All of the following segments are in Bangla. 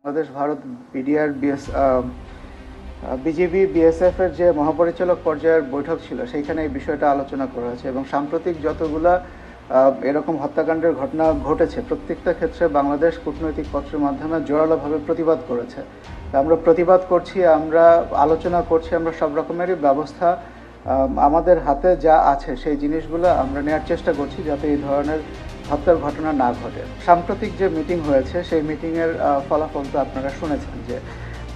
Bangladesh Bharat BDR BGB BSF এর যে মহাপরিচালক পর্যায়ের বৈঠক ছিল সেইখানে এই বিষয়টা আলোচনা করা হয়েছে এবং সাম্প্রতিক যতগুলা এরকম হত্যাকাণ্ডের ঘটনা ঘটেছে প্রত্যেকটা ক্ষেত্রে বাংলাদেশ কূটনৈতিক পত্রের মাধ্যমে জোরালোভাবে প্রতিবাদ করেছে। আমরা প্রতিবাদ করছি, আমরা আলোচনা করছি, আমরা সব রকমেরই ব্যবস্থা আমাদের হাতে যা আছে সেই জিনিসগুলো আমরা নেওয়ার চেষ্টা করছি যাতে এই ধরনের হত্যার ঘটনা না ঘটে। সাম্প্রতিক যে মিটিং হয়েছে সেই মিটিংয়ের ফলাফল তো আপনারা শুনেছেন যে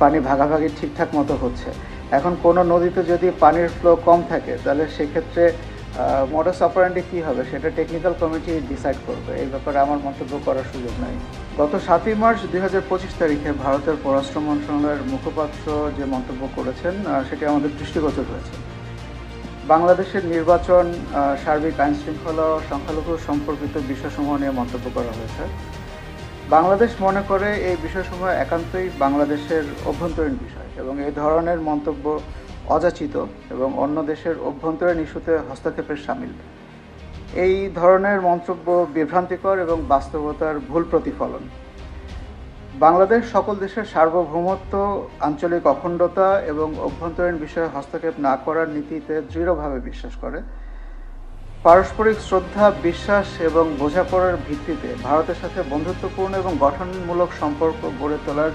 পানি ভাগাভাগি ঠিকঠাক মতো হচ্ছে। এখন কোনো নদীতে যদি পানির ফ্লো কম থাকে তাহলে সেক্ষেত্রে মডাস অপারেন্ডি কী হবে সেটা টেকনিক্যাল কমিটি ডিসাইড করবে, এই ব্যাপারে আমার মন্তব্য করার সুযোগ নাই। গত 7ই মার্চ 2025 তারিখে ভারতের পররাষ্ট্র মন্ত্রণালয়ের মুখপাত্র যে মন্তব্য করেছেন সেটি আমাদের দৃষ্টিগোচর হয়েছে। বাংলাদেশের নির্বাচন, সার্বিক আইনশৃঙ্খলা ও সংখ্যালঘু সম্পর্কিত বিষয়সমূহ নিয়ে মন্তব্য করা হয়েছে। বাংলাদেশ মনে করে এই বিষয়সমূহ একান্তই বাংলাদেশের অভ্যন্তরীণ বিষয় এবং এই ধরনের মন্তব্য অযাচিত এবং অন্য দেশের অভ্যন্তরীণ ইস্যুতে হস্তক্ষেপের শামিল। এই ধরনের মন্তব্য বিভ্রান্তিকর এবং বাস্তবতার ভুল প্রতিফলন। বাংলাদেশ সকল দেশের সার্বভৌমত্ব, আঞ্চলিক অখণ্ডতা এবং অভ্যন্তরীণ বিষয়ে হস্তক্ষেপ না করার নীতিতে দৃঢ়ভাবে বিশ্বাস করে। পারস্পরিক শ্রদ্ধা, বিশ্বাস এবং বোঝাপড়ার ভিত্তিতে ভারতের সাথে বন্ধুত্বপূর্ণ এবং গঠনমূলক সম্পর্ক গড়ে তোলার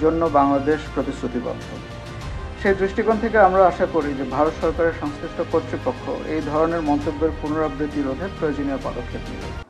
জন্য বাংলাদেশ প্রতিশ্রুতিবদ্ধ। সেই দৃষ্টিকোণ থেকে আমরা আশা করি যে ভারত সরকারের সংশ্লিষ্ট কর্তৃপক্ষ এই ধরনের মন্তব্যের পুনরাবৃত্তি রোধে প্রয়োজনীয় পদক্ষেপ নেবে।